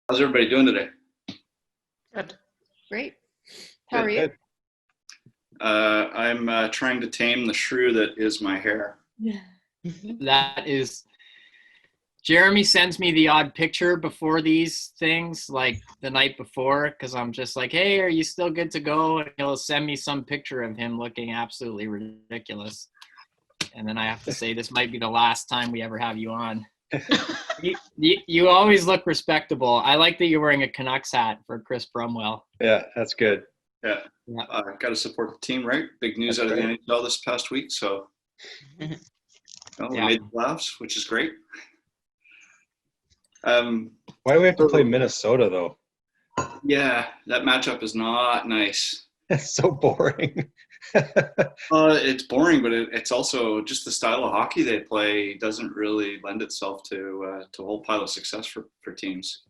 How's everybody doing today? Good. Great. How are you? Good. I'm trying to tame the shrew that is my hair. That is, Jeremy sends me the odd picture before these things, like the night before, because I'm just like, hey, are you still good to go? And he'll send me some picture of him looking absolutely ridiculous. And then I have to say, this might be the last time we ever have you on. You always look respectable. I like that you're wearing a Canucks hat for Chris Brumwell. Yeah, that's good. Yeah. Got to support the team, right? Big news out of the NHL this past week. So we made the playoffs, which is great. Why do we have to play Minnesota, though? Yeah, that matchup is not nice. It's so boring. It's boring, but it's also just the style of hockey they play doesn't really lend itself to a whole pile of success for teams.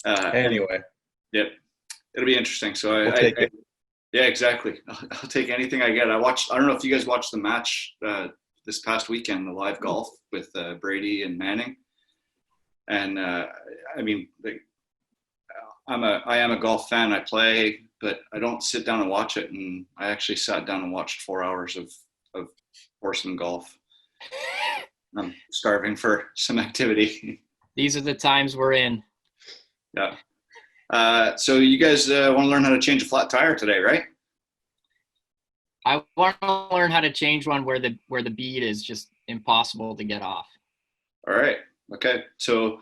Anyway. Yep. It'll be interesting. So we'll take it. Yeah, exactly. I'll take anything I get. I don't know if you guys watched the match this past weekend, the live golf with Brady and Manning. And I am a golf fan. I play, but I don't sit down and watch it. And I actually sat down and watched 4 hours of horseman golf. I'm starving for some activity. These are the times we're in. Yeah. So you guys want to learn how to change a flat tire today, right? I want to learn how to change one where the bead is just impossible to get off. All right. Okay. So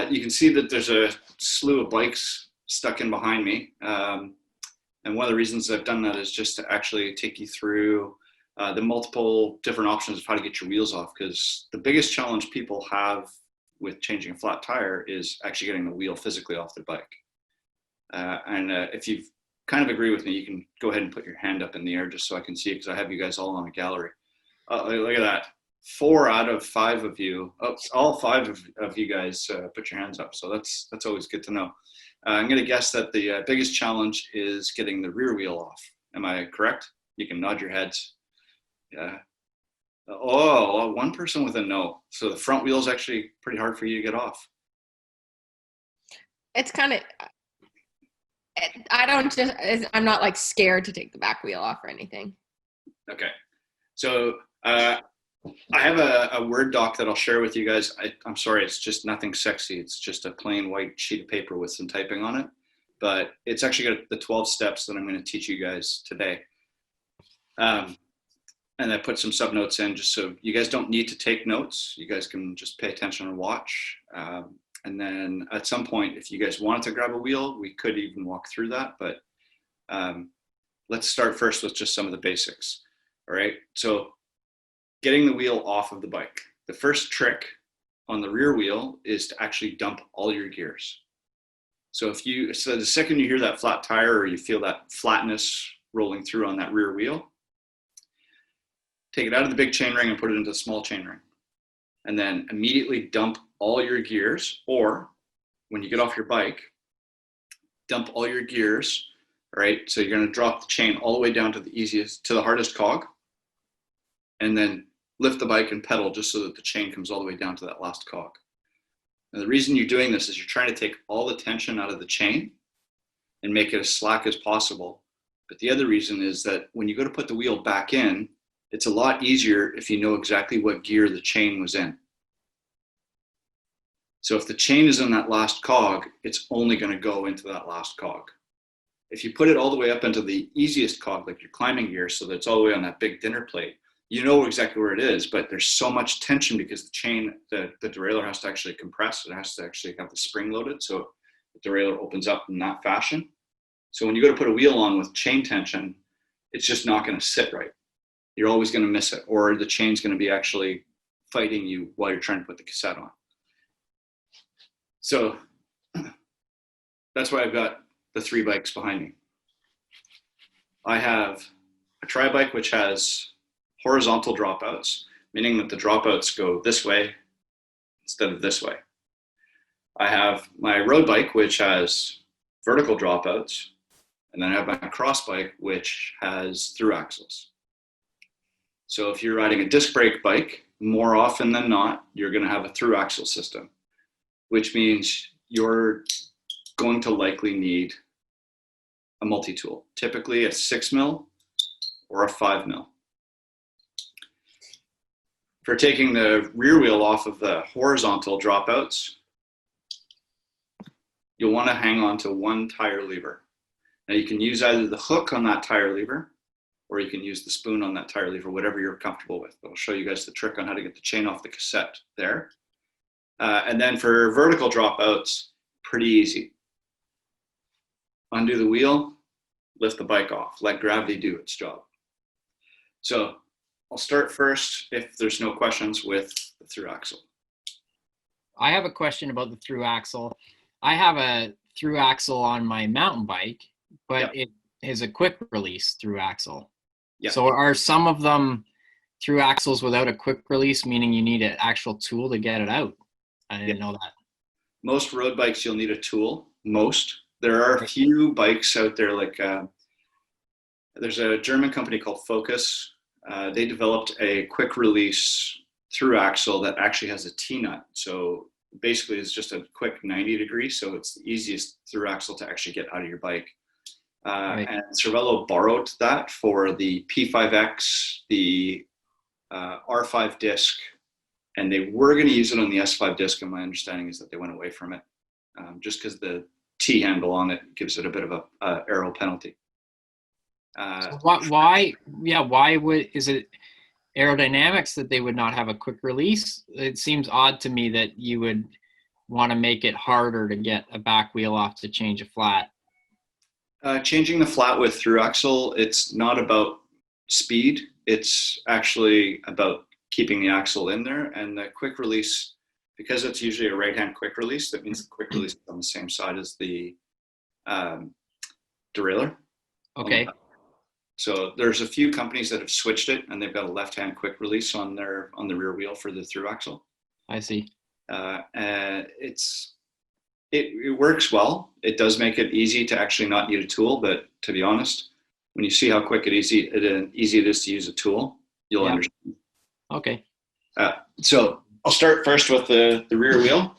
you can see that there's a slew of bikes stuck in behind me. And one of the reasons I've done that is just to actually take you through the multiple different options of how to get your wheels off. Because the biggest challenge people have with changing a flat tire is actually getting the wheel physically off their bike. And if you kind of agree with me, you can go ahead and put your hand up in the air just so I can see it, because I have you guys all on a gallery. Look at that. 4 out of 5 of you, all 5 of you guys put your hands up. So that's always good to know. I'm going to guess that the biggest challenge is getting the rear wheel off. Am I correct? You can nod your heads. Yeah. Oh, one person with a no. So the front wheel is actually pretty hard for you to get off. It's kind of, I'm not like scared to take the back wheel off or anything. Okay. So I have a Word doc that I'll share with you guys. I'm sorry, it's just nothing sexy. It's just a plain white sheet of paper with some typing on it. But it's actually got the 12 steps that I'm going to teach you guys today. And I put some sub notes in just so you guys don't need to take notes. You guys can just pay attention and watch. And then at some point, if you guys wanted to grab a wheel, we could even walk through that. But let's start first with just some of the basics. All right. So getting the wheel off of the bike. The first trick on the rear wheel is to actually dump all your gears. So the second you hear that flat tire or you feel that flatness rolling through on that rear wheel, take it out of the big chain ring and put it into the small chain ring. And then immediately dump all your gears, or when you get off your bike, dump all your gears, all right? So you're gonna drop the chain all the way down to the hardest cog, and then lift the bike and pedal just so that the chain comes all the way down to that last cog. And the reason you're doing this is you're trying to take all the tension out of the chain and make it as slack as possible. But the other reason is that when you go to put the wheel back in, it's a lot easier if you know exactly what gear the chain was in. So if the chain is in that last cog, it's only going to go into that last cog. If you put it all the way up into the easiest cog, like your climbing gear, so that it's all the way on that big dinner plate, you know exactly where it is, but there's so much tension because the chain, the derailleur has to actually compress. It has to actually have the spring loaded, so the derailleur opens up in that fashion. So when you go to put a wheel on with chain tension, it's just not going to sit right. You're always going to miss it, or the chain's going to be actually fighting you while you're trying to put the cassette on. So that's why I've got the 3 bikes behind me. I have a tri-bike which has horizontal dropouts, meaning that the dropouts go this way instead of this way. I have my road bike which has vertical dropouts, and then I have my cross bike which has through axles. So if you're riding a disc brake bike, more often than not, you're going to have a through axle system, which means you're going to likely need a multi-tool, typically a 6 mil or a 5 mil. For taking the rear wheel off of the horizontal dropouts, you'll want to hang on to one tire lever. Now you can use either the hook on that tire lever, or you can use the spoon on that tire lever, whatever you're comfortable with. I'll show you guys the trick on how to get the chain off the cassette there. And then for vertical dropouts, pretty easy. Undo the wheel, lift the bike off, let gravity do its job. So I'll start first, if there's no questions, with the through axle. I have a question about the through axle. I have a through axle on my mountain bike, but it is a quick release through axle. Yeah. So are some of them through axles without a quick release, meaning you need an actual tool to get it out? I didn't know that. Most road bikes, you'll need a tool. Most. There are a few bikes out there, like there's a German company called Focus. They developed a quick release through axle that actually has a T-nut. So basically it's just a quick 90 degrees. So it's the easiest through axle to actually get out of your bike. And Cervelo borrowed that for the P5X, the R5 disc, and they were going to use it on the S5 disc. And my understanding is that they went away from it just because the T handle on it gives it a bit of a aero penalty. So why is it aerodynamics that they would not have a quick release? It seems odd to me that you would want to make it harder to get a back wheel off to change a flat. Changing the flat with through axle, it's not about speed. It's actually about keeping the axle in there. And the quick release, because it's usually a right-hand quick release, that means the quick release is on the same side as the derailleur. Okay. So there's a few companies that have switched it, and they've got a left-hand quick release on the rear wheel for the through axle. I see. And it works well. It does make it easy to actually not need a tool, but to be honest, when you see how quick and easy it is to use a tool, you'll understand. Okay. So I'll start first with the rear wheel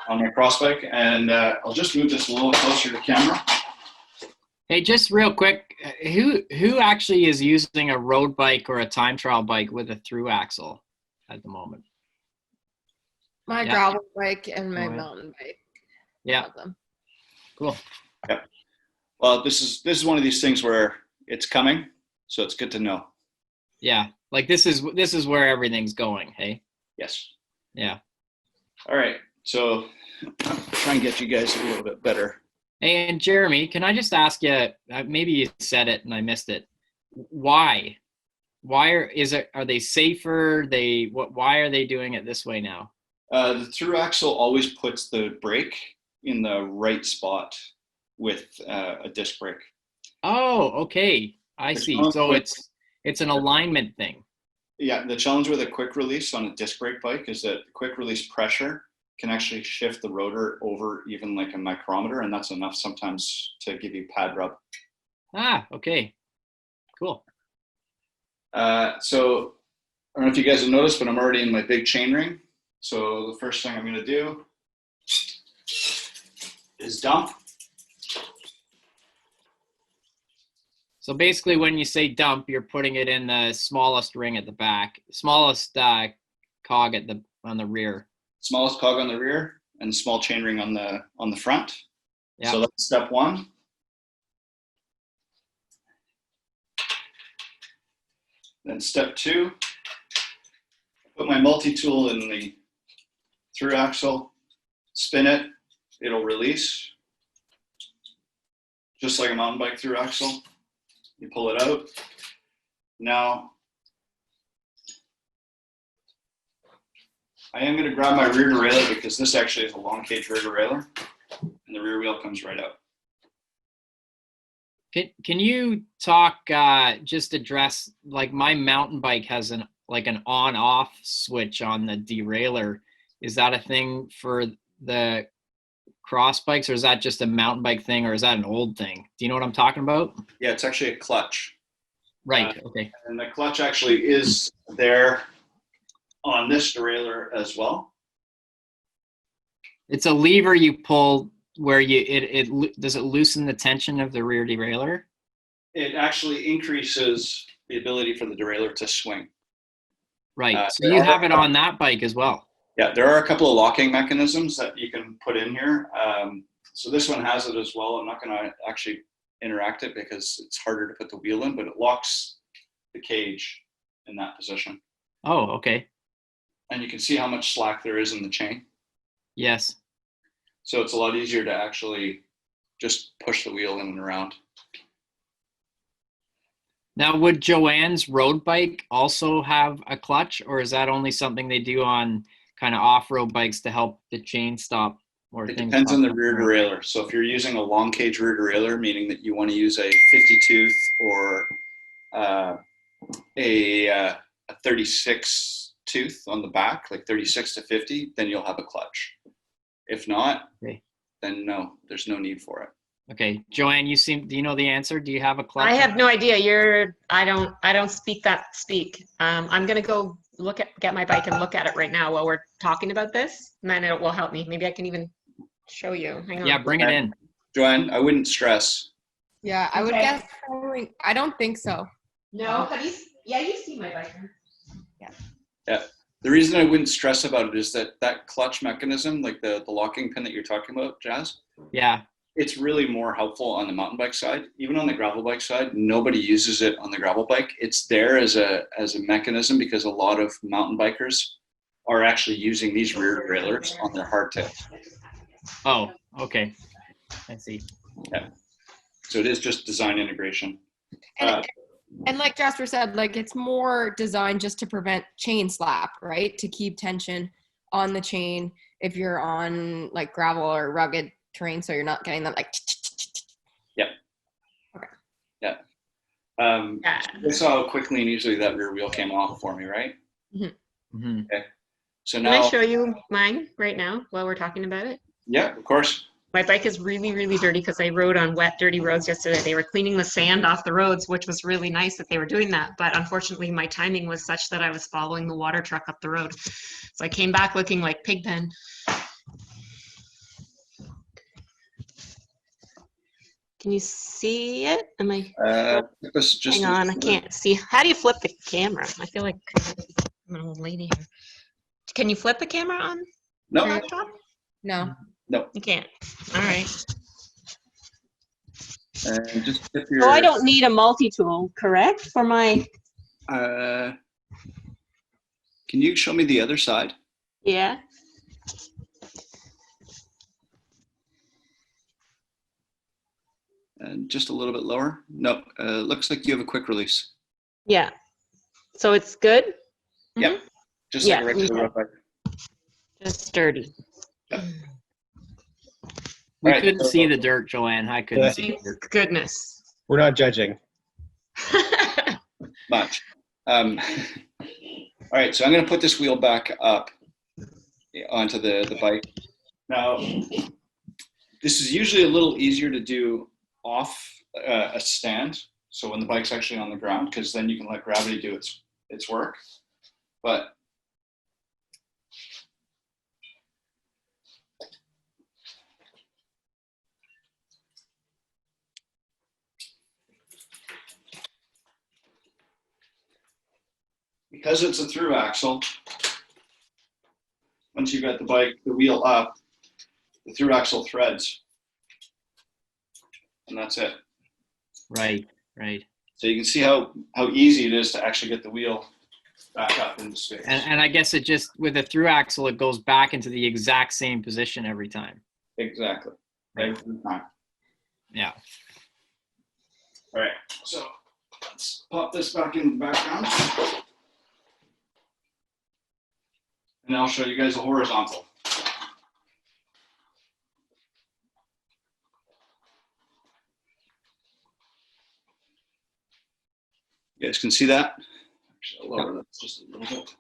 on my cross bike, and I'll just move this a little closer to the camera. Hey, just real quick, who actually is using a road bike or a time trial bike with a through axle at the moment? My gravel bike and my mountain bike. Yeah. Cool. Yeah. Well, this is one of these things where it's coming, so it's good to know. Yeah. Like this is where everything's going, hey? Yes. Yeah. All right. So I'll try and get you guys a little bit better. Hey, and Jeremy, can I just ask you, maybe you said it and I missed it. Why? Are they safer? Why are they doing it this way now? The through axle always puts the brake in the right spot with a disc brake. Oh, okay. I see. So it's an alignment thing. Yeah, the challenge with a quick release on a disc brake bike is that quick release pressure can actually shift the rotor over even like a micrometer, and that's enough sometimes to give you pad rub. Ah, okay. Cool. So I don't know if you guys have noticed, but I'm already in my big chain ring. So the first thing I'm going to do is dump. So basically when you say dump, you're putting it in the smallest ring at the back, smallest cog on the rear. Smallest cog on the rear and small chain ring on the front. Yeah. So that's step one. Then step two, put my multi-tool in the through axle, spin it, it'll release. Just like a mountain bike through axle. You pull it out. Now, I am going to grab my rear derailleur because this actually is a long cage rear derailleur, and the rear wheel comes right out. Can you talk, just address, like my mountain bike has an on-off switch on the derailleur. Is that a thing for the cross bikes, or is that just a mountain bike thing, or is that an old thing? Do you know what I'm talking about? Yeah, it's actually a clutch. Right, okay. And the clutch actually is there on this derailleur as well. It's a lever you pull where does it loosen the tension of the rear derailleur? It actually increases the ability for the derailleur to swing. Right. So you have it on that bike as well. Yeah, there are a couple of locking mechanisms that you can put in here. So this one has it as well. I'm not going to actually interact it because it's harder to put the wheel in, but it locks the cage in that position. Oh, okay. And you can see how much slack there is in the chain. Yes. So it's a lot easier to actually just push the wheel in and around. Now, would Joanne's road bike also have a clutch, or is that only something they do on kind of off-road bikes to help the chain stop? Or It depends on the rear derailleur. So if you're using a long cage rear derailleur, meaning that you want to use a 50 tooth or a 36 tooth on the back, like 36 to 50, then you'll have a clutch. If not, then no, there's no need for it. Okay, Joanne, do you know the answer? Do you have a clutch? I have no idea. I don't speak that speak. I'm gonna go get my bike and look at it right now while we're talking about this, and then it will help me. Maybe I can even show you. Hang on. Yeah, bring it in. Joanne, I wouldn't stress. Yeah, I would guess probably, I don't think so. No, have you? Yeah, you've seen my bike. Yeah. The reason I wouldn't stress about it is that clutch mechanism, like the locking pin that you're talking about, Jazz. Yeah. It's really more helpful on the mountain bike side. Even on the gravel bike side, nobody uses it on the gravel bike. It's there as a mechanism because a lot of mountain bikers are actually using these rear derailleurs on their hardtail. Oh, okay. I see. Yeah. So it is just design integration. And like Jasper said, like it's more designed just to prevent chain slap, right? To keep tension on the chain if you're on like gravel or rugged terrain, so you're not getting that like. Yep. Okay. Yeah. You saw how quickly and easily that rear wheel came off for me, right? Mm-hmm. Mm-hmm. Okay. So Can now. I show you mine right now while we're talking about it? Yeah, of course. My bike is really, really dirty because I rode on wet, dirty roads yesterday. They were cleaning the sand off the roads, which was really nice that they were doing that. But unfortunately, my timing was such that I was following the water truck up the road. So I came back looking like Pigpen. Can you see it? Am I? Hang on, I can't see. How do you flip the camera? I feel like I'm an old lady here. Can you flip the camera on No. your laptop? No. No. You can't. All right. And just tip your. So I don't need a multi-tool, correct? For my. Can you show me the other side? Yeah. And just a little bit lower. No, looks like you have a quick release. Yeah. So it's good? Yeah. Just Yeah, like a regular road bike. Just sturdy. We Right, couldn't so- see the dirt, Joanne. I couldn't see the Thank dirt. goodness. We're not judging. Much. All right, so I'm going to put this wheel back up onto the bike. Now, this is usually a little easier to do off a stand, so when the bike's actually on the ground, because then you can let gravity do its work. But because it's a through axle, once you've got the wheel up, the through axle threads, and that's it. Right, right. So you can see how easy it is to actually get the wheel back up into space. And I guess it just, with a through axle, it goes back into the exact same position every time. Exactly. Right. Every time. Yeah. All right, so let's pop this back in the background. And I'll show you guys a horizontal. You guys can see that? Actually, I'll lower that just a little bit.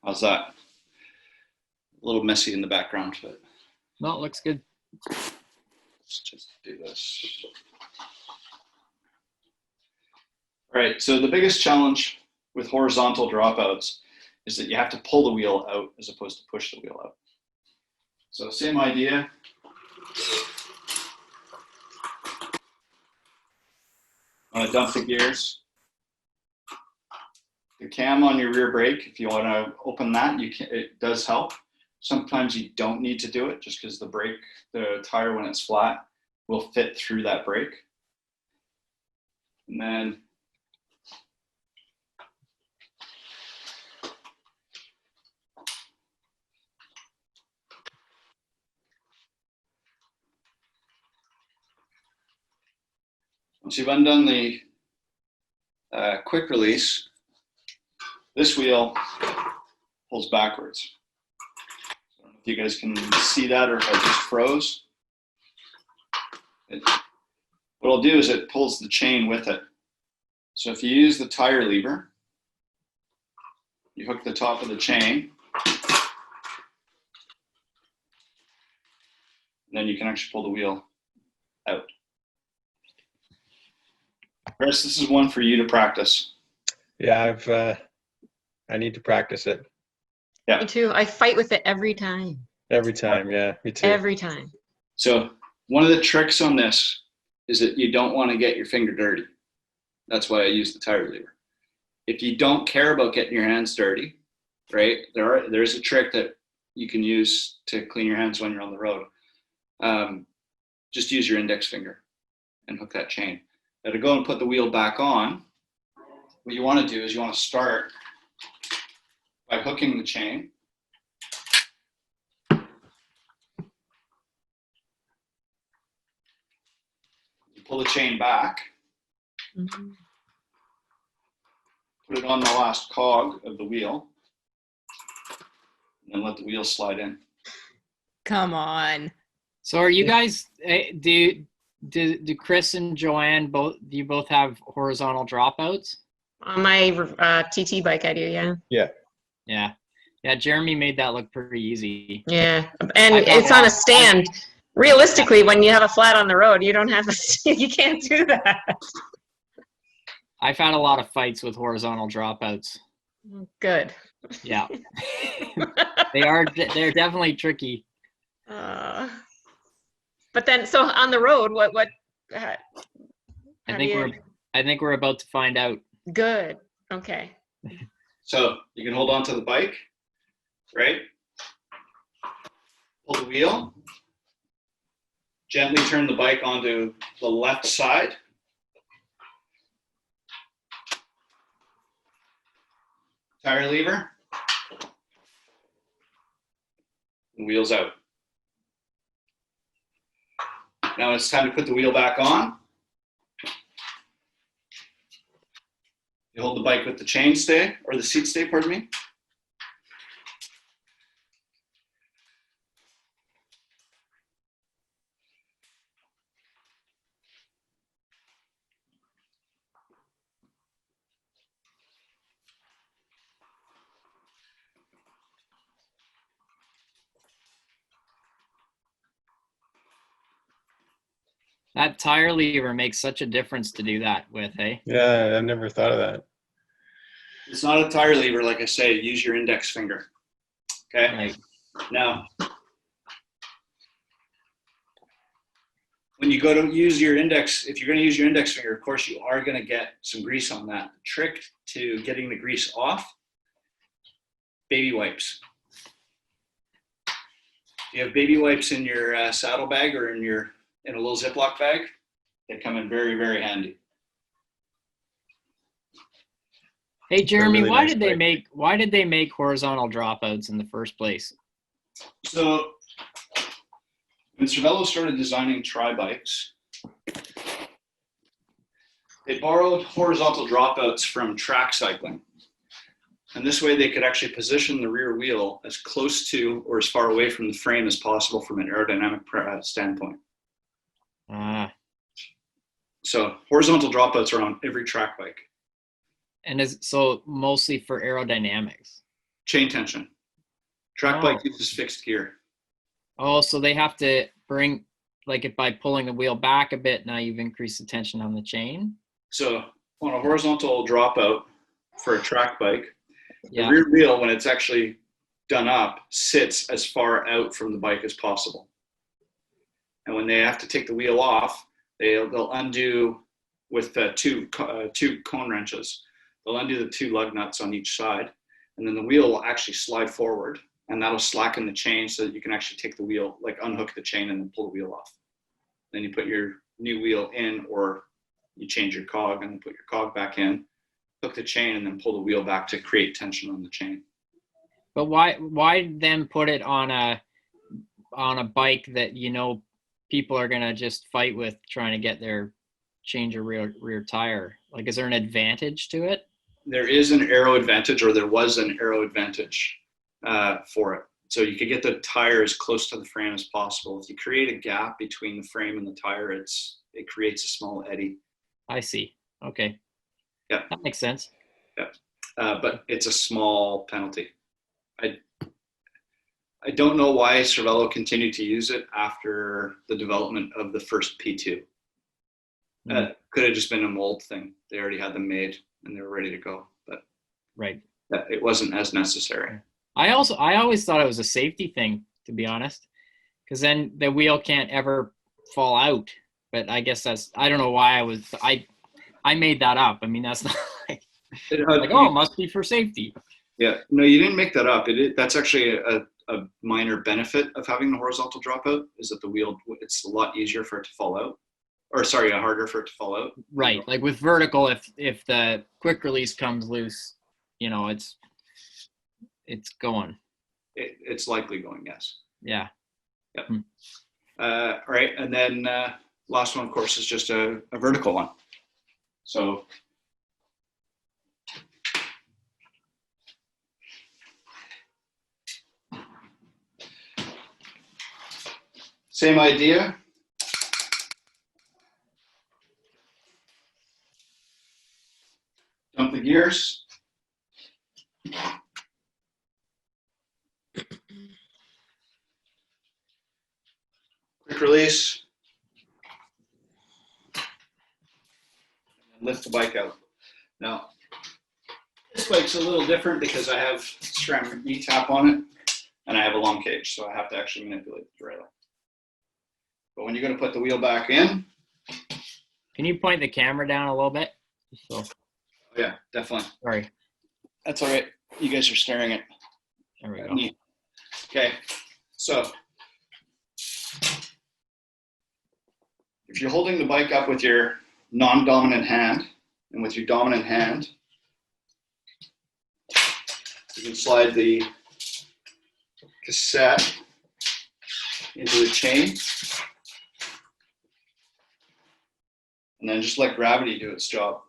How's that? A little messy in the background, but No, it looks good. let's just do this. All right, so the biggest challenge with horizontal dropouts is that you have to pull the wheel out as opposed to push the wheel out. So same idea. I'm gonna dump the gears. The cam on your rear brake, if you want to open that, you can. It does help. Sometimes you don't need to do it just because the tire when it's flat will fit through that brake. And then once you've undone the quick release, this wheel pulls backwards. I don't know if you guys can see that or if I just froze. What it'll do is it pulls the chain with it. So if you use the tire lever, you hook the top of the chain, and then you can actually pull the wheel out. Chris, this is one for you to practice. Yeah, I need to practice it Me too. I fight with it every time. every time. Yeah, me too. Every time. So one of the tricks on this is that you don't want to get your finger dirty. That's why I use the tire lever. If you don't care about getting your hands dirty, right, there's a trick that you can use to clean your hands when you're on the road. Just use your index finger and hook that chain. Now to go and put the wheel back on, what you want to do is you want to start by hooking the chain. You pull the chain back, Mm-hmm. put it on the last cog of the wheel, and then let the wheel slide in. Come on. So are you guys, do Chris and Joanne both have horizontal dropouts? On my TT bike, I do, yeah. Yeah, Jeremy made that look pretty easy. Yeah, and I thought it's on that- a stand. Realistically, when you have a flat on the road, you don't have you can't do that. I've had a lot of fights with horizontal dropouts. Good. Yeah. They're definitely tricky. But then, so on the road, what? I think we're about to find out. Good. Okay. So you can hold on to the bike, right? Pull the wheel. Gently turn the bike onto the left side. Tire lever. And wheels out. Now it's time to put the wheel back on. You hold the bike with the chain stay, or the seat stay, pardon me. That tire lever makes such a difference to do that with, hey? Yeah, I've never thought of that. It's not a tire lever, like I say, use your index finger. Okay? Right. Now, when you go to use your index, if you're going to use your index finger, of course, you are going to get some grease on that. The trick to getting the grease off, baby wipes. You have baby wipes in your saddle bag or in a little Ziploc bag. They come in very, very handy. Hey Jeremy, really why nice did they make horizontal dropouts in the first place? So when Cervelo started designing tri-bikes, they borrowed horizontal dropouts from track cycling. And this way they could actually position the rear wheel as close to or as far away from the frame as possible from an aerodynamic standpoint. So horizontal dropouts are on every track bike. And so mostly for aerodynamics. Chain tension. Track bike uses fixed gear. Oh, so they have to bring, like if by pulling the wheel back a bit, now you've increased the tension on the chain? So on a horizontal dropout for a track bike, Yeah. The rear wheel, when it's actually done up, sits as far out from the bike as possible. And when they have to take the wheel off, they'll undo with two cone wrenches. They'll undo the 2 lug nuts on each side, and then the wheel will actually slide forward, and that'll slacken the chain so that you can actually take the wheel, like unhook the chain and then pull the wheel off. Then you put your new wheel in, or you change your cog and then put your cog back in, hook the chain, and then pull the wheel back to create tension on the chain. But why then put it on a bike that people are gonna just fight with trying to get their change a rear tire? Like, is there an advantage to it? There is an aero advantage, or there was an aero advantage for it. So you could get the tire as close to the frame as possible. If you create a gap between the frame and the tire, it creates a small eddy. I see. Okay. Yeah. That makes sense. Yeah. But it's a small penalty. I don't know why Cervelo continued to use it after the development of the first P2. Could have just been a mold thing. They already had them made and they were ready to go, but right. It wasn't as necessary. I always thought it was a safety thing, to be honest, because then the wheel can't ever fall out. But I guess I don't know why I made that up. I mean, that's not like, it must be for safety. Yeah, no, you didn't make that up. That's actually a minor benefit of having the horizontal dropout, is that the wheel, it's a lot easier for it to fall out. Or sorry, harder for it to fall out. Right, like with vertical, if the quick release comes loose, it's going. It's likely going, yes. Yeah. Yep. All right, and then last one, of course, is just a vertical one. So same idea. Dump the gears. Quick release. And lift the bike out. Now, this bike's a little different because I have ceramic E-tap on it and I have a long cage, so I have to actually manipulate the derailleur. But when you're going to put the wheel back in. Can you point the camera down a little bit? So. Yeah, definitely. Sorry. That's all right. You guys are staring at There we go. me. Okay, so if you're holding the bike up with your non-dominant hand and with your dominant hand, you can slide the cassette into the chain and then just let gravity do its job.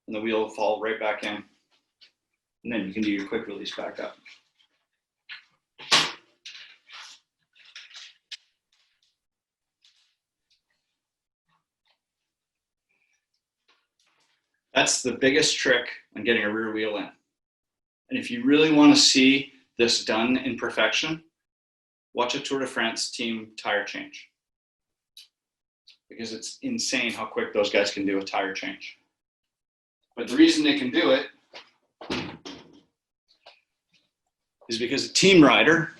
And the wheel will fall right back in. And then you can do your quick release back up. That's the biggest trick on getting a rear wheel in. And if you really want to see this done in perfection, watch a Tour de France team tire change. Because it's insane how quick those guys can do a tire change. But the reason they can do it is because a team rider,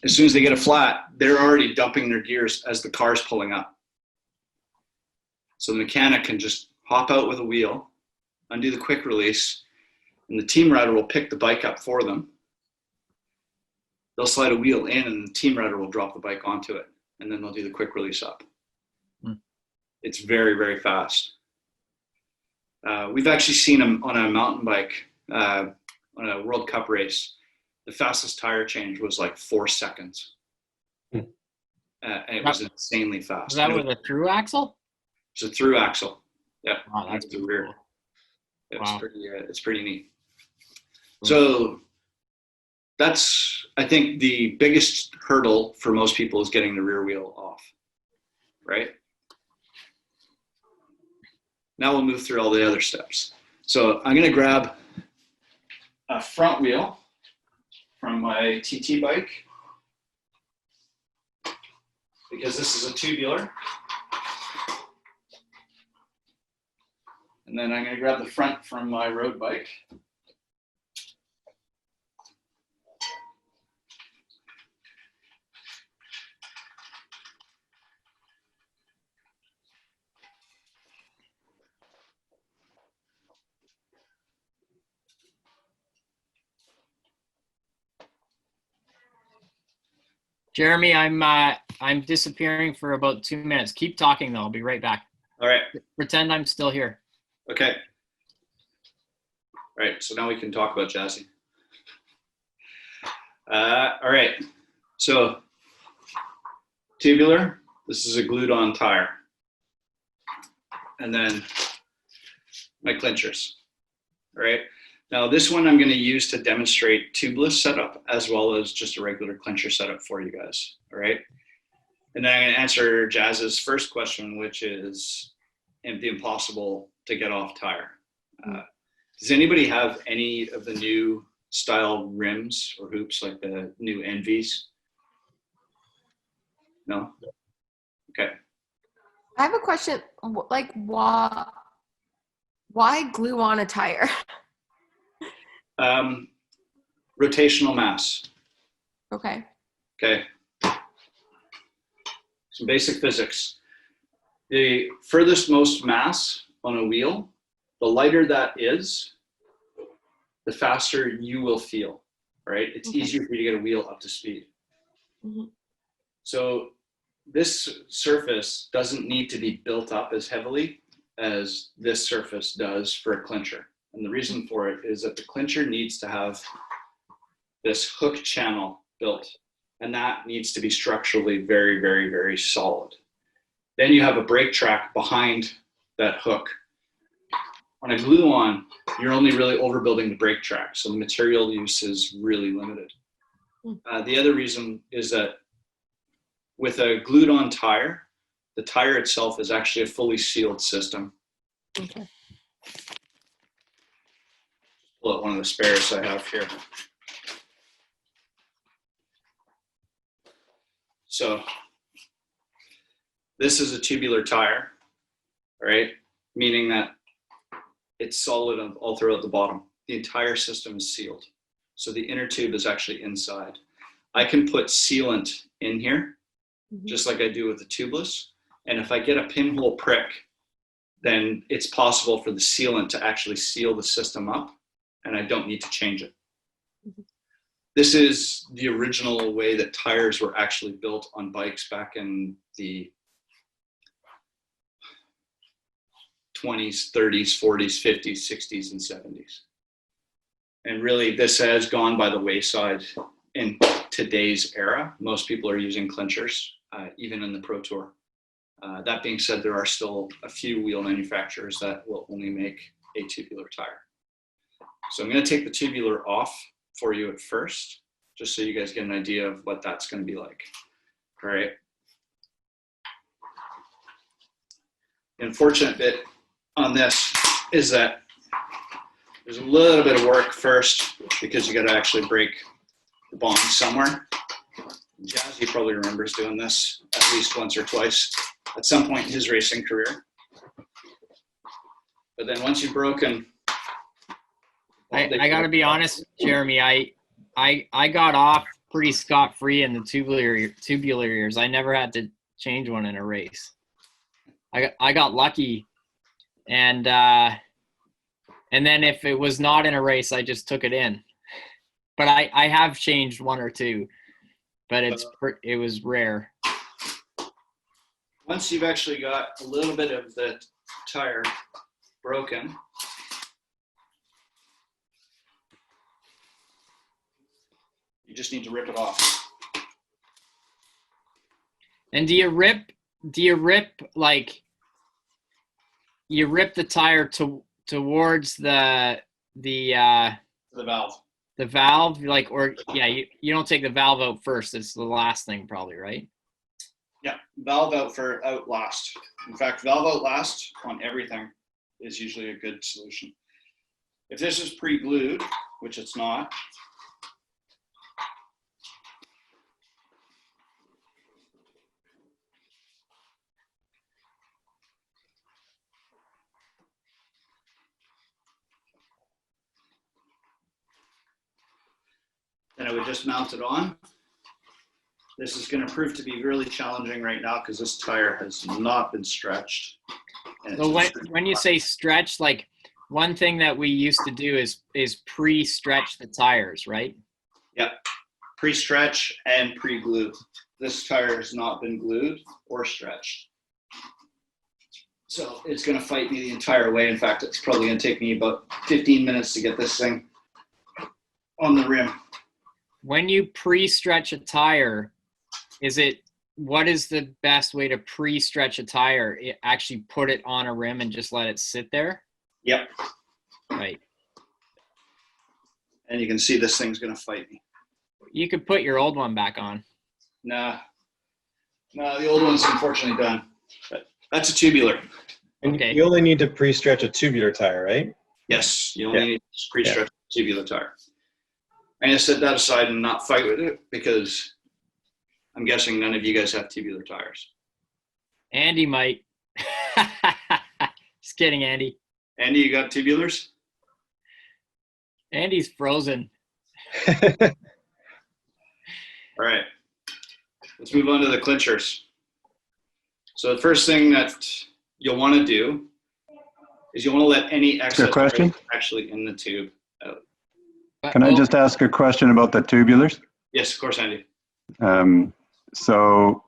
as soon as they get a flat, they're already dumping their gears as the car's pulling up. So the mechanic can just hop out with a wheel, undo the quick release, and the team rider will pick the bike up for them. They'll slide a wheel in and the team rider will drop the bike onto it, and then they'll do the quick release up. It's very, very fast. We've actually seen them on a mountain bike, on a World Cup race. The fastest tire change was like 4 seconds. And it was insanely fast. Was that with a through axle? It's a through axle. Yeah. Wow, that's the rear. cool. It's Wow. It's pretty neat. So that's, I think, the biggest hurdle for most people is getting the rear wheel off, right? Now we'll move through all the other steps. So I'm going to grab a front wheel from my TT bike, because this is a tubular. And then I'm going to grab the front from my road bike. Jeremy, I'm disappearing for about 2 minutes. Keep talking though. I'll be right back. All right. Pretend I'm still here. Okay. All right. So now we can talk about Jazzy. All right. So tubular. This is a glued-on tire. And then my clinchers. All right. Now this one I'm going to use to demonstrate tubeless setup as well as just a regular clincher setup for you guys. All right. And then I'm going to answer Jazz's first question, which is the impossible to get off tire. Does anybody have any of the new style rims or hoops, like the new Envies? No? Okay. I have a question. Like, why glue on a tire? Rotational mass. Okay. Okay. Some basic physics. The furthest most mass on a wheel, the lighter that is, the faster you will feel, right? It's Okay. easier for you to get a wheel up to speed. Mm-hmm. So this surface doesn't need to be built up as heavily as this surface does for a clincher. And the reason for it is that the clincher needs to have this hook channel built, and that needs to be structurally very, very, very solid. Then you have a brake track behind that hook. On a glue-on, you're only really overbuilding the brake track, so the material use is really limited. The other reason is that with a glued-on tire, the tire itself is actually a fully sealed system. Okay. Pull out one of the spares I have here. So this is a tubular tire, right? Meaning that it's solid all throughout the bottom. The entire system is sealed. So the inner tube is actually inside. I can put sealant in here, just like I do with the tubeless. And if I get a pinhole prick, then it's possible for the sealant to actually seal the system up, and I don't need to change it. This is the original way that tires were actually built on bikes back in the 20s, 30s, 40s, 50s, 60s, and 70s. And really, this has gone by the wayside in today's era. Most people are using clinchers, even in the Pro Tour. That being said, there are still a few wheel manufacturers that will only make a tubular tire. So I'm going to take the tubular off for you at first, just so you guys get an idea of what that's going to be like. All right. The unfortunate bit on this is that there's a little bit of work first because you got to actually break the bond somewhere. Jazzy probably remembers doing this at least once or twice at some point in his racing career. But then once you've broken, I got to be honest, Jeremy. I got off pretty scot-free in the tubular ears. I never had to change one in a race. I got lucky, and then if it was not in a race, I just took it in. But I have changed one or two, but it was rare. Once you've actually got a little bit of the tire broken, you just need to rip it off. And do you rip like you rip the tire towards the valve. The valve, like, or yeah, you don't take the valve out first. It's the last thing probably, right? Yeah, valve out last. In fact, valve out last on everything is usually a good solution. If this is pre-glued, which it's not, I would just mount it on. This is going to prove to be really challenging right now because this tire has not been stretched. So when you say stretch, like one thing that we used to do is pre-stretch the tires, right? Yep, pre-stretch and pre-glue. This tire has not been glued or stretched. So it's going to fight me the entire way. In fact, it's probably going to take me about 15 minutes to get this thing on the rim. When you pre-stretch a tire, what is the best way to pre-stretch a tire? Actually put it on a rim and just let it sit there? Yep. Right. And you can see this thing's going to fight me. You could put your old one back on. Nah, the old one's unfortunately done. But that's a tubular. And Okay. you only need to pre-stretch a tubular tire, right? Yes, you only need to pre-stretch a tubular tire. I'm going to set that aside and not fight with it because I'm guessing none of you guys have tubular tires. Andy might. Just kidding, Andy. Andy, you got tubulars? Andy's frozen. All right. Let's move on to the clinchers. So the first thing that you'll want to do is you want to let any excess question? actually in the tube out. Can I just ask a question about the tubulars? Yes, of course, Andy. So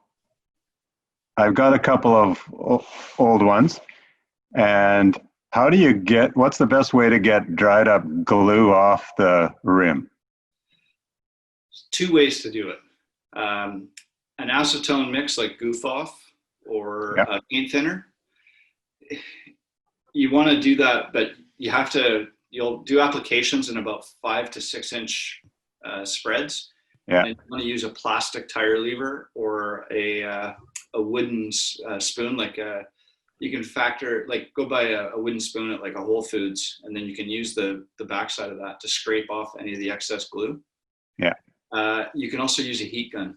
I've got a couple of old ones, and what's the best way to get dried up glue off the rim? Two ways to do it. An acetone mix like Goof Off or a paint thinner. You want to do that, but you'll do applications in about 5 to 6 inch spreads. Yeah. And you want to use a plastic tire lever or a wooden spoon, you can go buy a wooden spoon at like a Whole Foods, and then you can use the backside of that to scrape off any of the excess glue. Yeah. You can also use a heat gun.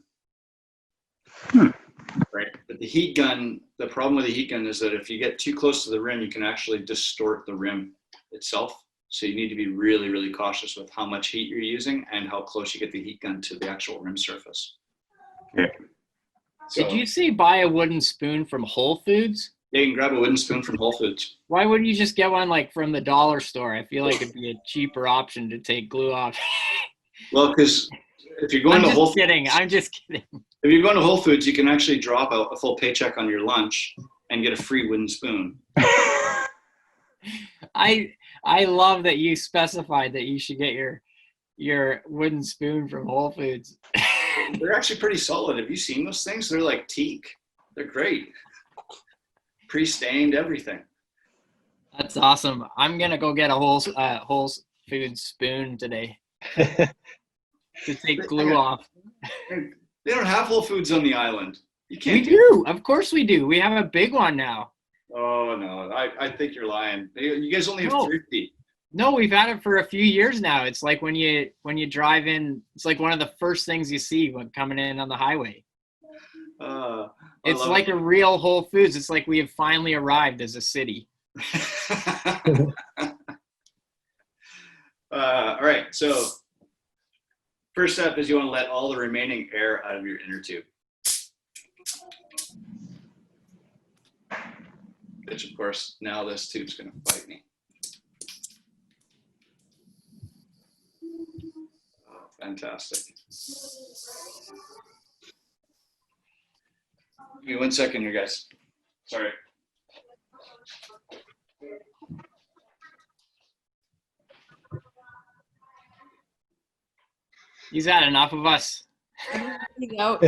Right. But the problem with the heat gun is that if you get too close to the rim, you can actually distort the rim itself. So you need to be really, really cautious with how much heat you're using and how close you get the heat gun to the actual rim surface. Yeah. So, Did you say buy a wooden spoon from Whole Foods? yeah, you can grab a wooden spoon from Whole Foods. Why wouldn't you just get one like from the dollar store? I feel like it'd be a cheaper option to take glue off. Well, because if you're going to Whole Foods, I'm just kidding. if you're going to Whole Foods, you can actually drop out a full paycheck on your lunch and get a free wooden spoon. I love that you specified that you should get your wooden spoon from Whole Foods. They're actually pretty solid. Have you seen those things? They're like teak. They're great. Pre-stained, everything. That's awesome. I'm gonna go get a Whole Foods spoon today to take glue off. They don't have Whole Foods on the island. You can't. We do. Of course we do. We have a big one now. Oh no, I think you're lying. You guys only have No. 50. No, we've had it for a few years now. It's like when you drive in, it's like one of the first things you see when coming in on the highway. It's like a real Whole Foods. It's like we have finally arrived as a city. All right, so first step is you want to let all the remaining air out of your inner tube. Which, of course, now this tube's going to fight me. Oh, fantastic. Give me 1 second here, guys. Sorry. He's had enough of us. He's out.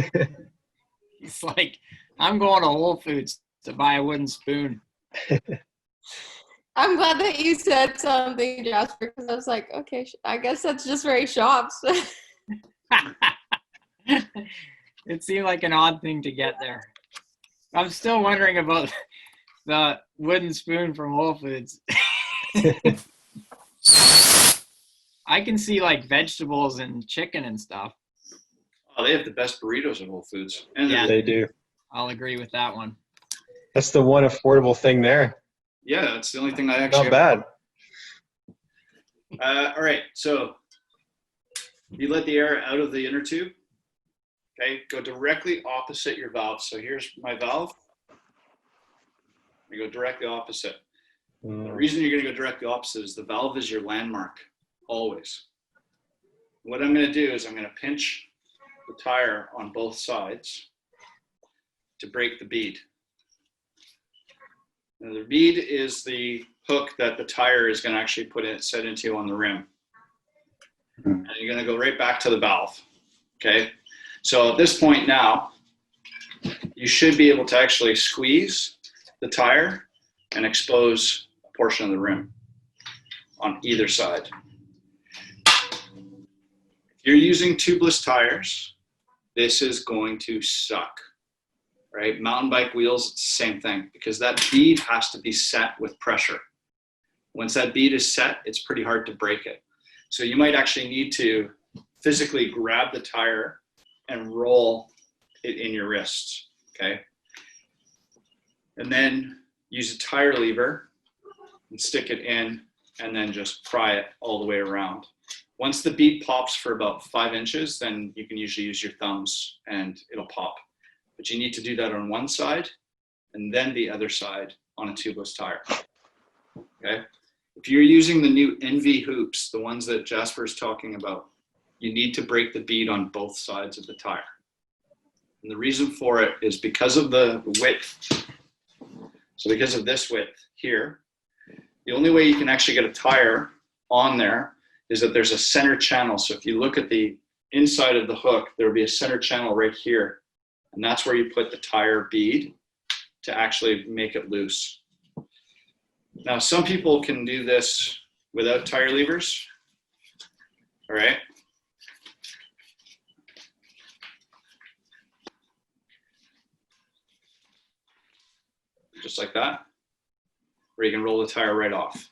He's like, I'm going to Whole Foods to buy a wooden spoon. I'm glad that you said something, Jasper, because I was like, okay, I guess that's just very shops. It seemed like an odd thing to get there. I'm still wondering about the wooden spoon from Whole Foods. I can see like vegetables and chicken and stuff. Oh, they have the best burritos at Whole Foods. And Yeah. They do. I'll agree with that one. That's the one affordable thing there. yeah, that's the only thing I actually Not bad. All right, so You let the air out of the inner tube. Okay, go directly opposite your valve. So here's my valve. You go directly opposite. The reason you're going to go directly opposite is the valve is your landmark, always. What I'm going to do is I'm going to pinch the tire on both sides to break the bead. Now the bead is the hook that the tire is going to actually set into on the rim. And you're going to go right back to the valve. Okay, so at this point now, you should be able to actually squeeze the tire and expose a portion of the rim on either side. If you're using tubeless tires, this is going to suck, right? Mountain bike wheels, it's the same thing, because that bead has to be set with pressure. Once that bead is set, it's pretty hard to break it. So you might actually need to physically grab the tire and roll it in your wrists, okay? And then use a tire lever and stick it in and then just pry it all the way around. Once the bead pops for about 5 inches, then you can usually use your thumbs and it'll pop. But you need to do that on one side and then the other side on a tubeless tire, okay? If you're using the new NV hoops, the ones that Jasper's talking about, you need to break the bead on both sides of the tire. And the reason for it is because of the width. So because of this width here, the only way you can actually get a tire on there is that there's a center channel. So if you look at the inside of the hook, there'll be a center channel right here. And that's where you put the tire bead to actually make it loose. Now, some people can do this without tire levers, all right? Just like that, where you can roll the tire right off.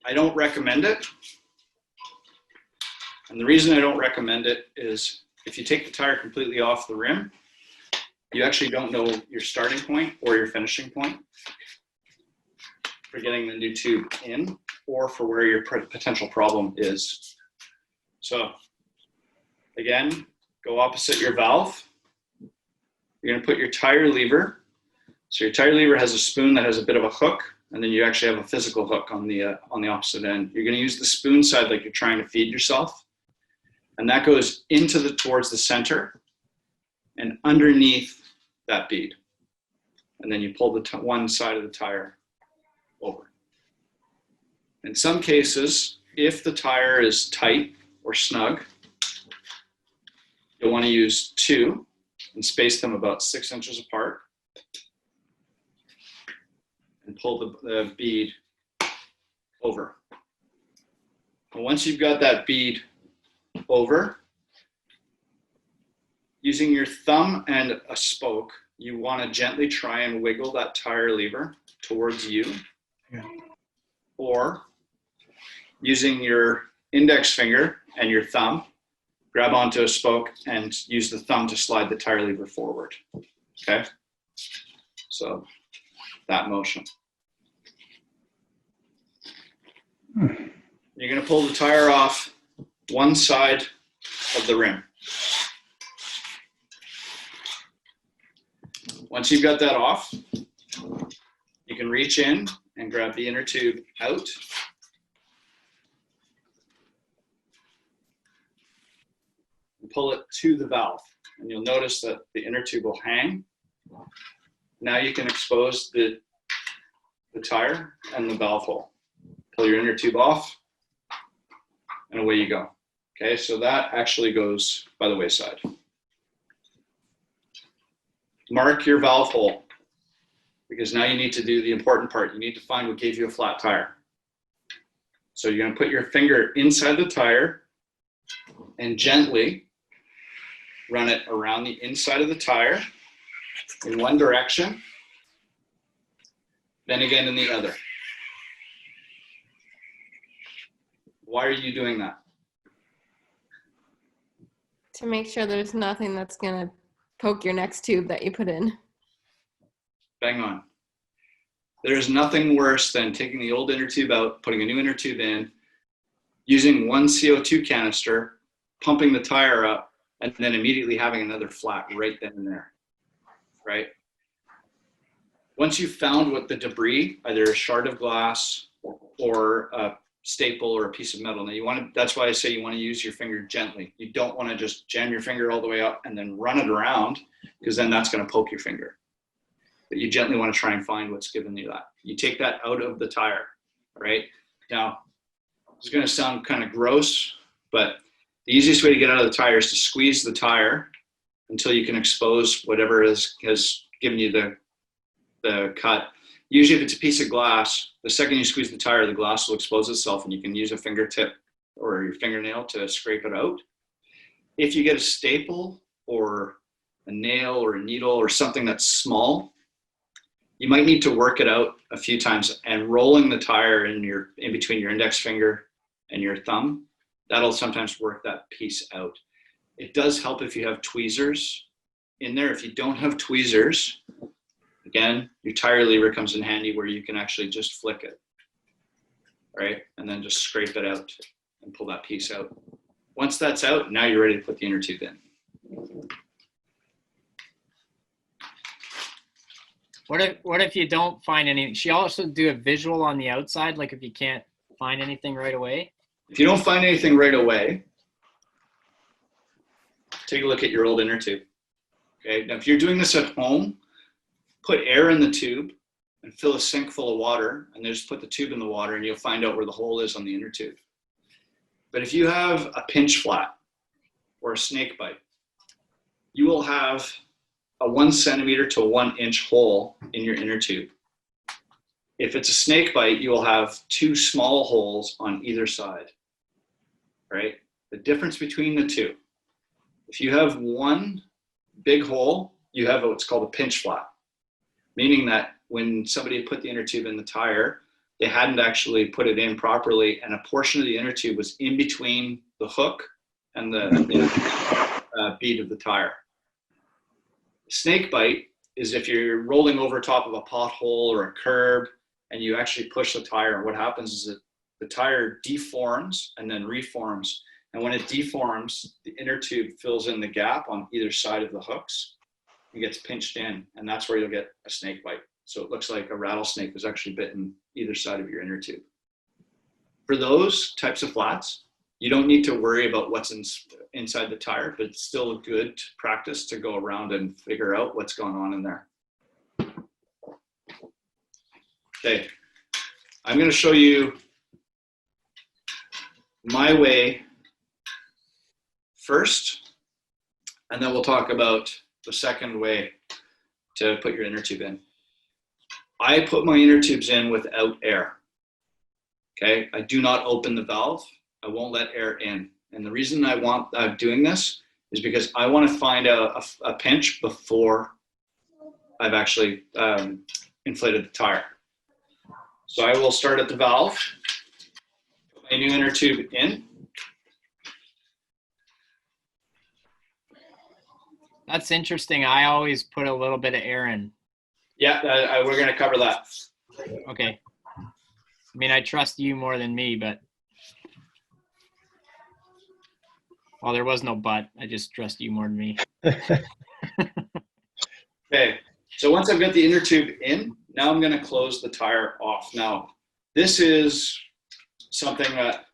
I don't recommend it. And the reason I don't recommend it is if you take the tire completely off the rim, you actually don't know your starting point or your finishing point for getting the new tube in or for where your potential problem is. So again, go opposite your valve. You're gonna put your tire lever. So your tire lever has a spoon that has a bit of a hook, and then you actually have a physical hook on the opposite end. You're gonna use the spoon side like you're trying to feed yourself. And that goes towards the center and underneath that bead. And then you pull the one side of the tire over. In some cases, if the tire is tight or snug, you'll want to use 2 and space them about 6 inches apart and pull the bead over. And once you've got that bead over, using your thumb and a spoke, you want to gently try and wiggle that tire lever towards you. Yeah. Or using your index finger and your thumb, grab onto a spoke and use the thumb to slide the tire lever forward. Okay? So that motion. You're going to pull the tire off one side of the rim. Once you've got that off, you can reach in and grab the inner tube out. And pull it to the valve. And you'll notice that the inner tube will hang. Now you can expose the tire and the valve hole. Pull your inner tube off, and away you go. Okay, so that actually goes by the wayside. Mark your valve hole, because now you need to do the important part. You need to find what gave you a flat tire. So you're going to put your finger inside the tire and gently run it around the inside of the tire in one direction, then again in the other. Why are you doing that? To make sure there's nothing that's going to poke your next tube that you put in. Bang on. There's nothing worse than taking the old inner tube out, putting a new inner tube in. using one CO2 canister, pumping the tire up, and then immediately having another flat right then and there, right? Once you've found what the debris, either a shard of glass or a staple or a piece of metal, now that's why I say you want to use your finger gently. You don't want to just jam your finger all the way up and then run it around, because then that's going to poke your finger. But you gently want to try and find what's given you that. You take that out of the tire, right? Now, it's going to sound kind of gross, but the easiest way to get out of the tire is to squeeze the tire until you can expose whatever has given you the cut. Usually if it's a piece of glass, the second you squeeze the tire, the glass will expose itself and you can use a fingertip or your fingernail to scrape it out. If you get a staple or a nail or a needle or something that's small, you might need to work it out a few times, and rolling the tire in between your index finger and your thumb, that'll sometimes work that piece out. It does help if you have tweezers in there. If you don't have tweezers, again, your tire lever comes in handy where you can actually just flick it, right? And then just scrape it out and pull that piece out. Once that's out, now you're ready to put the inner tube in. What if you don't find anything? Should you also do a visual on the outside, like if you can't find anything right away? If you don't find anything right away, take a look at your old inner tube. Okay, now if you're doing this at home, put air in the tube and fill a sink full of water, and then just put the tube in the water and you'll find out where the hole is on the inner tube. But if you have a pinch flat or a snake bite, you will have a 1 centimeter to 1 inch hole in your inner tube. If it's a snake bite, you will have 2 small holes on either side, right? The difference between the two, if you have one big hole, you have what's called a pinch flat, meaning that when somebody put the inner tube in the tire, they hadn't actually put it in properly, and a portion of the inner tube was in between the hook and the bead of the tire. Snake bite is if you're rolling over top of a pothole or a curb and you actually push the tire, and what happens is that the tire deforms and then reforms. And when it deforms, the inner tube fills in the gap on either side of the hooks and gets pinched in, and that's where you'll get a snake bite. So it looks like a rattlesnake was actually bitten either side of your inner tube. For those types of flats, you don't need to worry about what's inside the tire, but it's still a good practice to go around and figure out what's going on in there. Okay, I'm going to show you my way first, and then we'll talk about the second way to put your inner tube in. I put my inner tubes in without air. Okay, I do not open the valve. I won't let air in. And the reason I'm doing this is because I want to find a pinch before I've actually inflated the tire. So I will start at the valve, put my new inner tube in. That's interesting. I always put a little bit of air in. Yeah, we're going to cover that. Okay. I mean, I trust you more than me, but well, there was no but. I just trust you more than me. Okay, so once I've got the inner tube in, now I'm going to close the tire off. Now, this is something that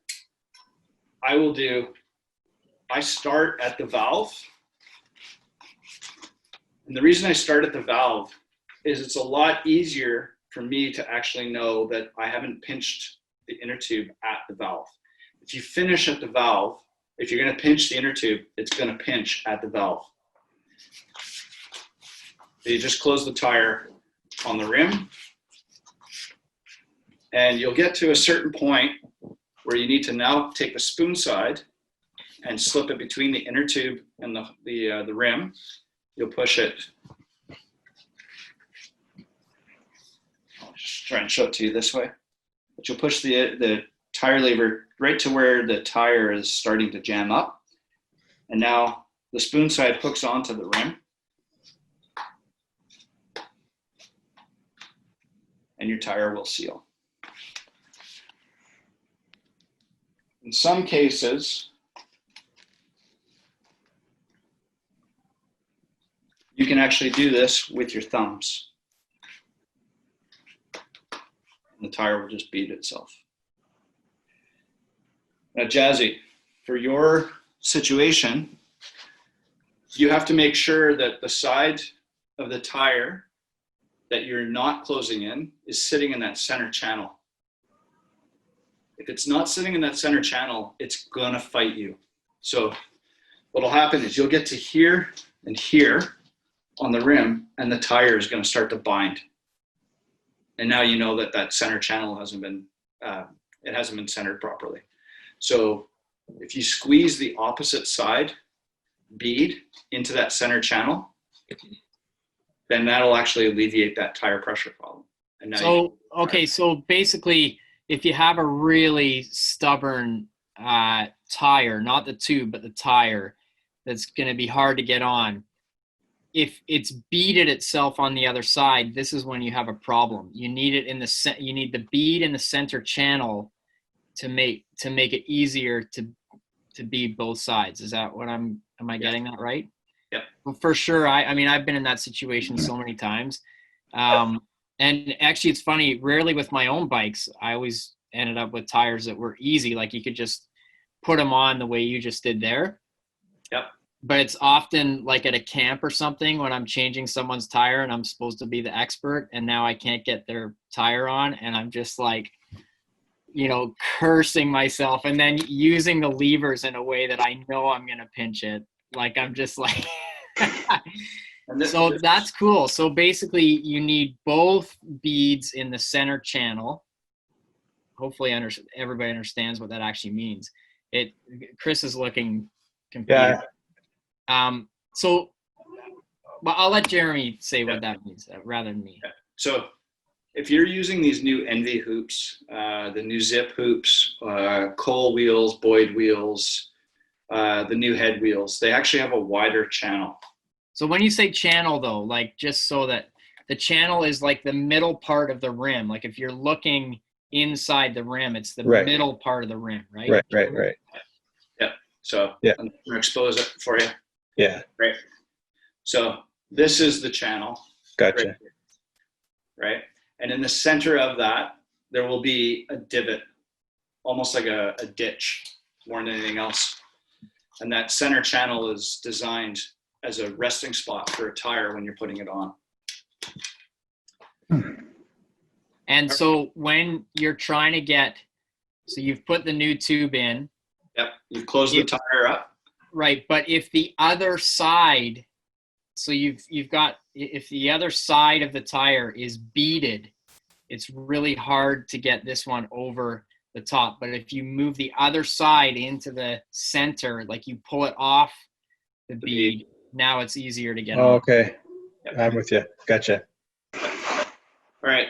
I will do. I start at the valve. And the reason I start at the valve is it's a lot easier for me to actually know that I haven't pinched the inner tube at the valve. If you finish at the valve, if you're going to pinch the inner tube, it's going to pinch at the valve. So you just close the tire on the rim, and you'll get to a certain point where you need to now take the spoon side and slip it between the inner tube and the rim. You'll push it. I'll just try and show it to you this way. But you'll push the tire lever right to where the tire is starting to jam up. And now the spoon side hooks onto the rim. And your tire will seal. in some cases, you can actually do this with your thumbs. And the tire will just beat itself. Now, Jazzy, for your situation, you have to make sure that the side of the tire that you're not closing in is sitting in that center channel. If it's not sitting in that center channel, it's gonna fight you. So what'll happen is you'll get to here and here on the rim, and the tire is gonna start to bind. And now you know that that center channel hasn't been centered properly. So if you squeeze the opposite side bead into that center channel, then that'll actually alleviate that tire pressure problem. And now so basically, if you have a really stubborn tire, not the tube, but the tire, that's going to be hard to get on, if it's beaded itself on the other side, this is when you have a problem. You need it in you need the bead in the center channel to make it easier to bead both sides. Is that what am I getting that right? Yeah. Well, for sure. I mean, I've been in that situation so many times. And actually, it's funny, rarely with my own bikes, I always ended up with tires that were easy. Like you could just put them on the way you just did there. Yep. But it's often like at a camp or something when I'm changing someone's tire and I'm supposed to be the expert, and now I can't get their tire on, and I'm just like, cursing myself and then using the levers in a way that I know I'm going to pinch it. Like, I'm just like, so that's cool. So basically you need both beads in the center channel. Hopefully everybody understands what that actually means. Chris is looking confused. Yeah. So well, I'll let Jeremy say what that means rather than me. So if you're using these new Envy hoops, the new Zip hoops, Cole wheels, Boyd wheels, the new head wheels, they actually have a wider channel. So when you say channel though, like just so that the channel is like the middle part of the rim. Like if you're looking inside the rim, it's the middle part of the rim, right? Right. Yeah. So yeah. I'm going to expose it for you. Yeah. Right. So this is the channel. Gotcha. Right. And in the center of that, there will be a divot, almost like a ditch more than anything else. And that center channel is designed as a resting spot for a tire when you're putting it on. And so when you're trying to so you've put the new tube in. Yep. You've closed the tire up. Right. But if the other side, so if the other side of the tire is beaded, it's really hard to get this one over the top. But if you move the other side into the center, like you pull it off the bead, now it's easier to get on. Okay. Yep. I'm with you. Gotcha. All right.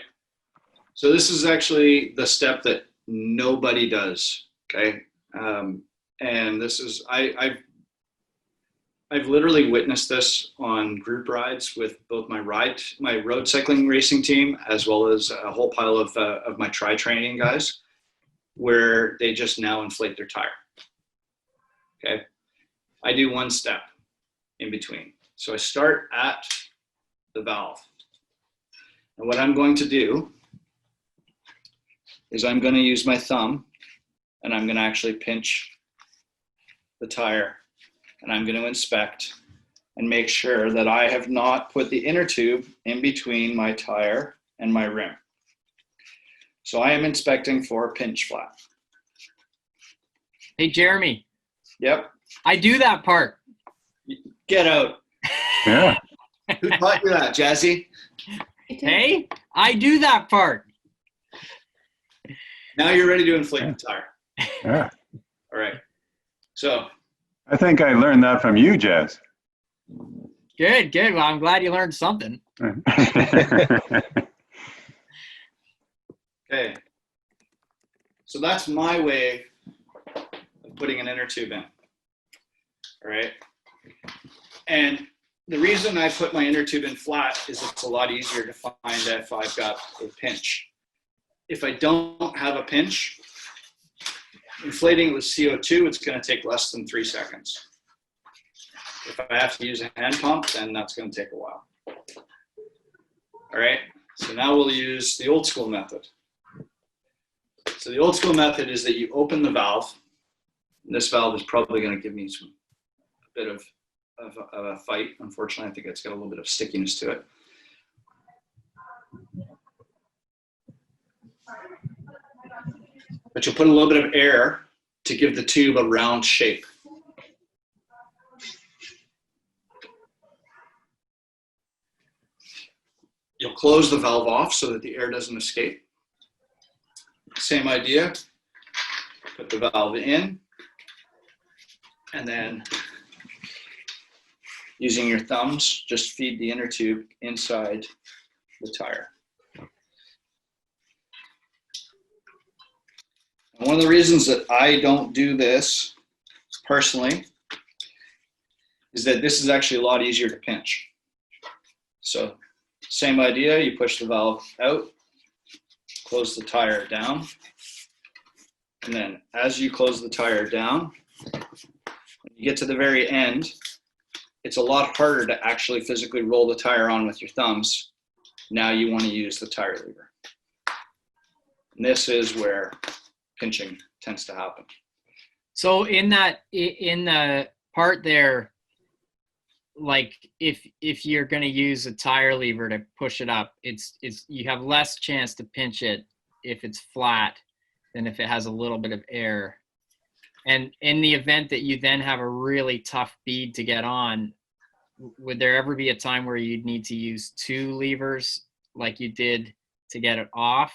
So this is actually the step that nobody does. Okay. And this is, I've literally witnessed this on group rides with both my road cycling racing team, as well as a whole pile of my tri-training guys, where they just now inflate their tire. Okay. I do one step in between. So I start at the valve. And what I'm going to do is I'm going to use my thumb, and I'm going to actually pinch the tire, and I'm going to inspect and make sure that I have not put the inner tube in between my tire and my rim. So I am inspecting for a pinch flat. Hey, Jeremy. Yep. I do that part. Get out. Yeah. Who taught you that, Jazzy? Hey, I do that part. Now you're ready to inflate the tire. Yeah. All right. So I think I learned that from you, Jazz. Good. Well, I'm glad you learned something. Okay. So that's my way of putting an inner tube in. All right. And the reason I put my inner tube in flat is it's a lot easier to find if I've got a pinch. If I don't have a pinch, inflating it with CO2, it's going to take less than 3 seconds. If I have to use a hand pump, then that's going to take a while. All right, so now we'll use the old school method. So the old school method is that you open the valve. And this valve is probably going to give me a bit of a fight. Unfortunately, I think it's got a little bit of stickiness to it. But you'll put a little bit of air to give the tube a round shape. You'll close the valve off so that the air doesn't escape. Same idea. Put the valve in, and then using your thumbs, just feed the inner tube inside the tire. And one of the reasons that I don't do this personally is that this is actually a lot easier to pinch. So same idea, you push the valve out, close the tire down, and then as you close the tire down, when you get to the very end, it's a lot harder to actually physically roll the tire on with your thumbs. Now you want to use the tire lever. And this is where pinching tends to happen. So in the part there, like if you're going to use a tire lever to push it up, it's you have less chance to pinch it if it's flat than if it has a little bit of air. And in the event that you then have a really tough bead to get on, would there ever be a time where you'd need to use 2 levers like you did to get it off?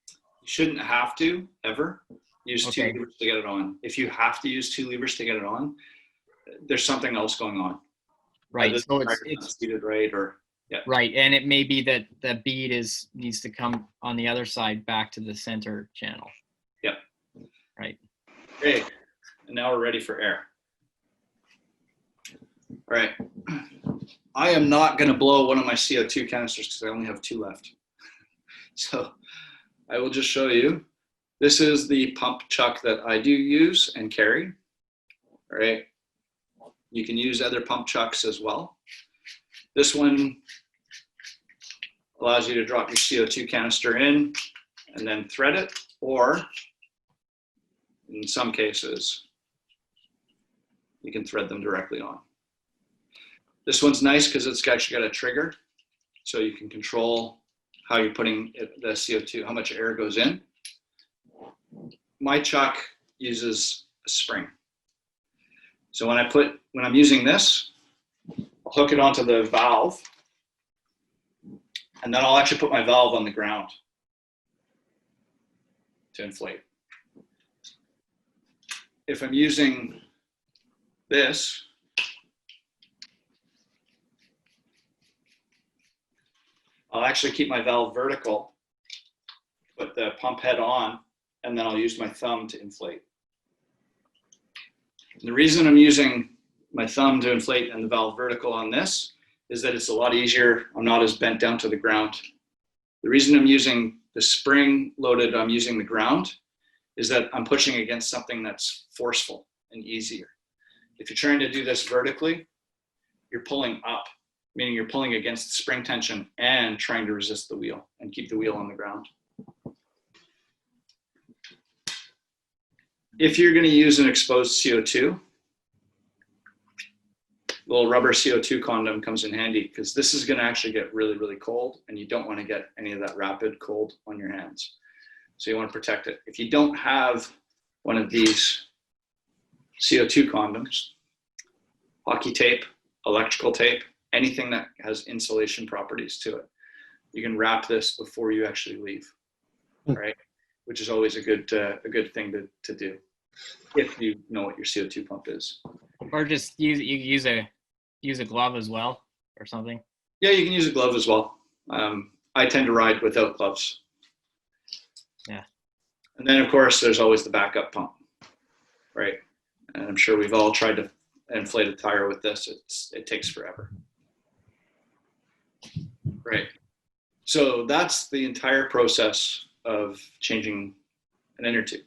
You shouldn't have to ever use Okay. 2 levers to get it on. If you have to use 2 levers to get it on, there's something else going on. Right. Either So the tire it's is not seated right, or yeah. right, and it may be that the bead needs to come on the other side back to the center channel. Yep. Right. Okay, and now we're ready for air. All right. I am not going to blow one of my CO2 canisters because I only have 2 left. So I will just show you. This is the pump chuck that I do use and carry. All right. You can use other pump chucks as well. This one allows you to drop your CO2 canister in and then thread it, or in some cases, you can thread them directly on. This one's nice because it's actually got a trigger, so you can control how you're putting the CO2, how much air goes in. My chuck uses a spring. So when I'm using this, I'll hook it onto the valve, and then I'll actually put my valve on the ground to inflate. If I'm using this, I'll actually keep my valve vertical, put the pump head on, and then I'll use my thumb to inflate. And the reason I'm using my thumb to inflate and the valve vertical on this is that it's a lot easier. I'm not as bent down to the ground. The reason I'm using the spring loaded, I'm using the ground, is that I'm pushing against something that's forceful and easier. If you're trying to do this vertically, you're pulling up, meaning you're pulling against the spring tension and trying to resist the wheel and keep the wheel on the ground. If you're going to use an exposed CO2, a little rubber CO2 condom comes in handy, because this is going to actually get really, really cold, and you don't want to get any of that rapid cold on your hands. So you want to protect it. If you don't have one of these CO2 condoms, hockey tape, electrical tape, anything that has insulation properties to it, you can wrap this before you actually leave, right? Which is always a good thing to do if you know what your CO2 pump is. Or just use a glove as well or something. Yeah, you can use a glove as well. I tend to ride without gloves. Yeah. And then of course there's always the backup pump, right? And I'm sure we've all tried to inflate a tire with this. It takes forever. Right. So that's the entire process of changing an inner tube.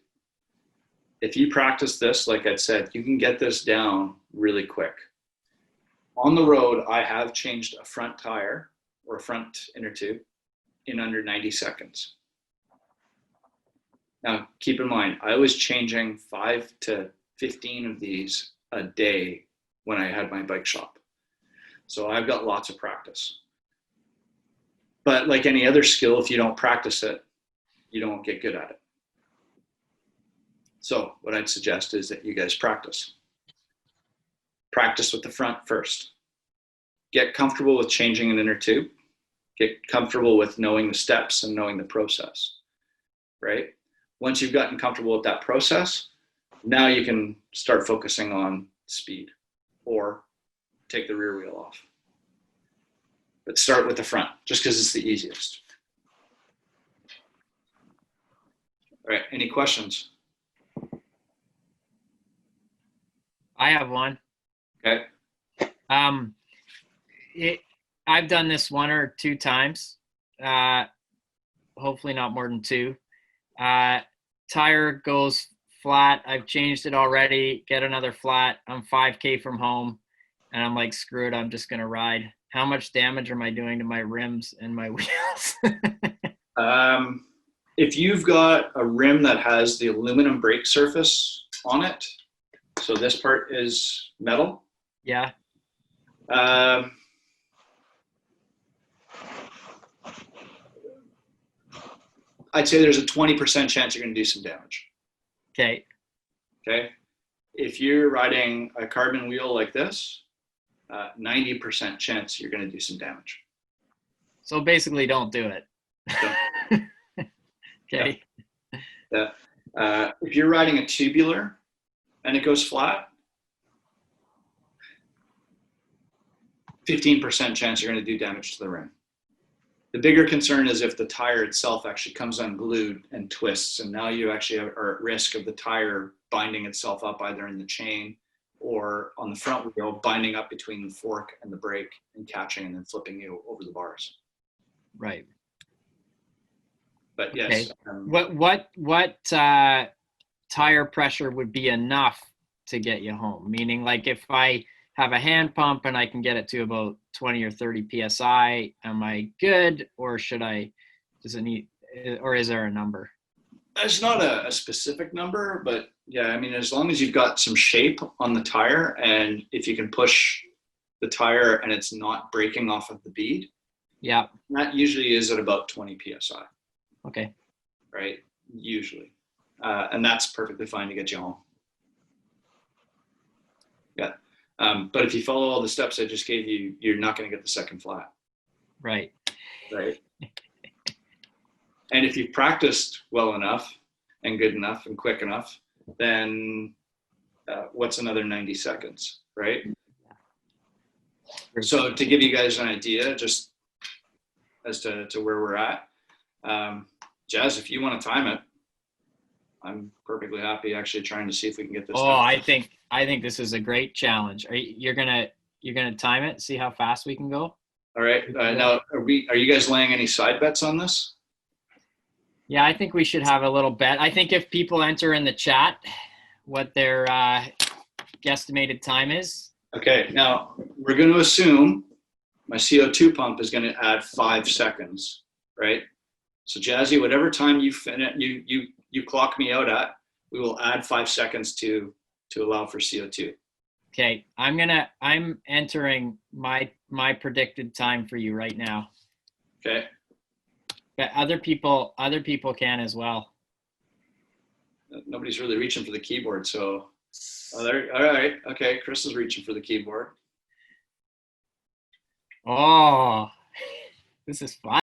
if you practice this, like I said, you can get this down really quick. On the road, I have changed a front tire or a front inner tube in under 90 seconds. Now, keep in mind, I was changing 5 to 15 of these a day when I had my bike shop. So I've got lots of practice. But like any other skill, if you don't practice it, you don't get good at it. So what I'd suggest is that you guys practice. Practice with the front first. Get comfortable with changing an inner tube. Get comfortable with knowing the steps and knowing the process, right? Once you've gotten comfortable with that process, now you can start focusing on speed or take the rear wheel off. But start with the front, just because it's the easiest. All right, any questions? I have one. Okay. I've done this 1 or 2 times. Hopefully not more than 2. Tire goes flat. I've changed it already. Get another flat. I'm 5K from home, and I'm like, screw it. I'm just gonna ride. How much damage am I doing to my rims and my wheels? If you've got a rim that has the aluminum brake surface on it, so this part is metal. Yeah. I'd say there's a 20% chance you're going to do some damage. Okay. Okay. If you're riding a carbon wheel like this, 90% chance you're going to do some damage. So basically, don't do it. Okay. Yeah. If you're riding a tubular and it goes flat, 15% chance you're going to do damage to the rim. The bigger concern is if the tire itself actually comes unglued and twists, and now you actually are at risk of the tire binding itself up either in the chain or on the front wheel, binding up between the fork and the brake and catching and then flipping you over the bars. Right. But yes. Okay. What tire pressure would be enough to get you home? Meaning, like, if I have a hand pump and I can get it to about 20 or 30 psi, am I good, or does it need, or is there a number? There's not a specific number, but yeah, I mean, as long as you've got some shape on the tire, and if you can push the tire and it's not breaking off of the bead, Yeah. that usually is at about 20 psi. Okay. Right? Usually. And that's perfectly fine to get you home. Yeah. But if you follow all the steps I just gave you, you're not going to get the second flat. Right. Right. And if you've practiced well enough and good enough and quick enough, then what's another 90 seconds, right? So to give you guys an idea, just as to where we're at, Jazz, if you want to time it, I'm perfectly happy actually trying to see if we can get this done. I think this is a great challenge. You're gonna time it, see how fast we can go? All right. Now, are you guys laying any side bets on this? Yeah, I think we should have a little bet. I think if people enter in the chat what their guesstimated time is. Okay. Now we're going to assume my CO2 pump is going to add 5 seconds, right? So Jazzy, whatever time you clock me out at, we will add 5 seconds to allow for CO2. Okay, I'm entering my predicted time for you right now. Okay. But other people can as well. Nobody's really reaching for the keyboard, so all right. Okay, Chris is reaching for the keyboard. Oh, this is fun.